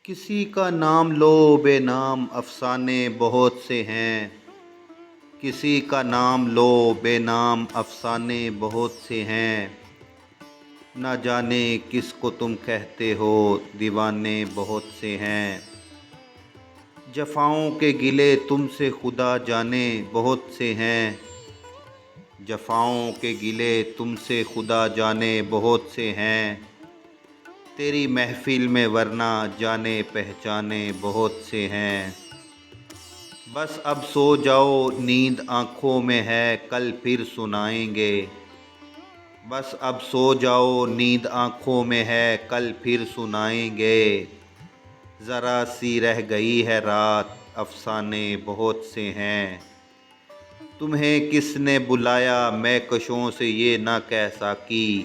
کسی کا نام لو بے نام افسانے بہت سے ہیں، کسی کا نام لو بے نام افسانے بہت سے ہیں، نہ جانے کس کو تم کہتے ہو دیوانے بہت سے ہیں۔ جفاؤں کے گلے تم سے خدا جانے بہت سے ہیں، جفاؤں کے گلے تم سے خدا جانے بہت سے ہیں، تیری محفل میں ورنہ جانے پہچانے بہت سے ہیں۔ بس اب سو جاؤ نیند آنکھوں میں ہے کل پھر سنائیں گے، بس اب سو جاؤ نیند آنکھوں میں ہے کل پھر سنائیں گے، ذرا سی رہ گئی ہے رات افسانے بہت سے ہیں۔ تمہیں کس نے بلایا میں کشوں سے یہ نہ کہہ ساکی،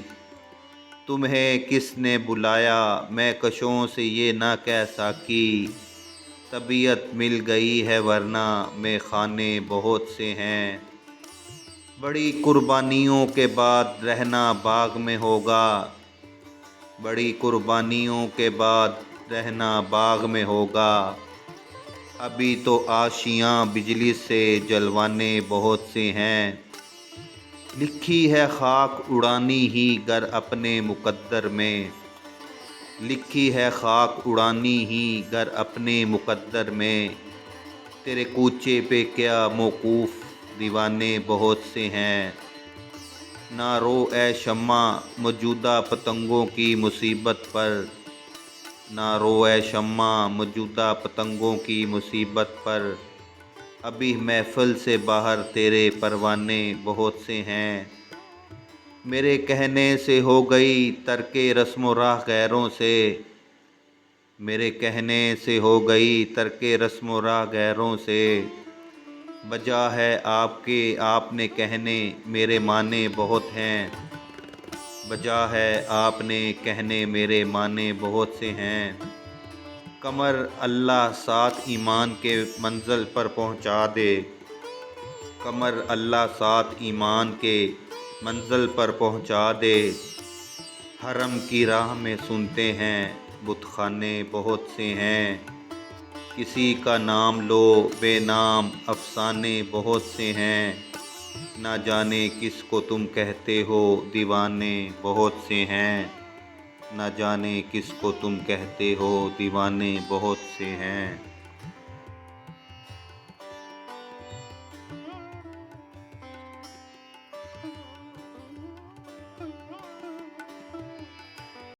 تمہیں کس نے بلایا میں کشوں سے یہ نہ کہہ ساکی، طبیعت مل گئی ہے ورنہ میں خانے بہت سے ہیں۔ بڑی قربانیوں کے بعد رہنا باغ میں ہوگا، بڑی قربانیوں کے بعد رہنا باغ میں ہوگا، ابھی تو آشیاں بجلی سے جلوانے بہت سے ہیں۔ لکھی ہے خاک اڑانی ہی گر اپنے مقدر میں، لکھی ہے خاک اڑانی ہی گر اپنے مقدر میں، تیرے کوچے پہ کیا موقوف دیوانے بہت سے ہیں۔ نہ رو اے شمع موجودہ پتنگوں کی مصیبت پر، نہ رو اے شمع موجودہ پتنگوں کی مصیبت پر، ابھی محفل سے باہر تیرے پروانے بہت سے ہیں۔ میرے کہنے سے ہو گئی ترک رسم و راہ غیروں سے، میرے کہنے سے ہو گئی ترک رسم و راہ غیروں سے، بجا ہے آپ کے آپ نے کہنے میرے معنی بہت ہیں، بجا ہے آپ نے کہنے میرے معنی بہت سے ہیں۔ قمر اللہ ساتھ ایمان کے منزل پر پہنچا دے، قمر اللہ ساتھ ایمان کے منزل پر پہنچا دے، حرم کی راہ میں سنتے ہیں بت خانے بہت سے ہیں۔ کسی کا نام لو بے نام افسانے بہت سے ہیں، نہ جانے کس کو تم کہتے ہو دیوانے بہت سے ہیں، نہ جانے کس کو تم کہتے ہو دیوانے بہت سے ہیں۔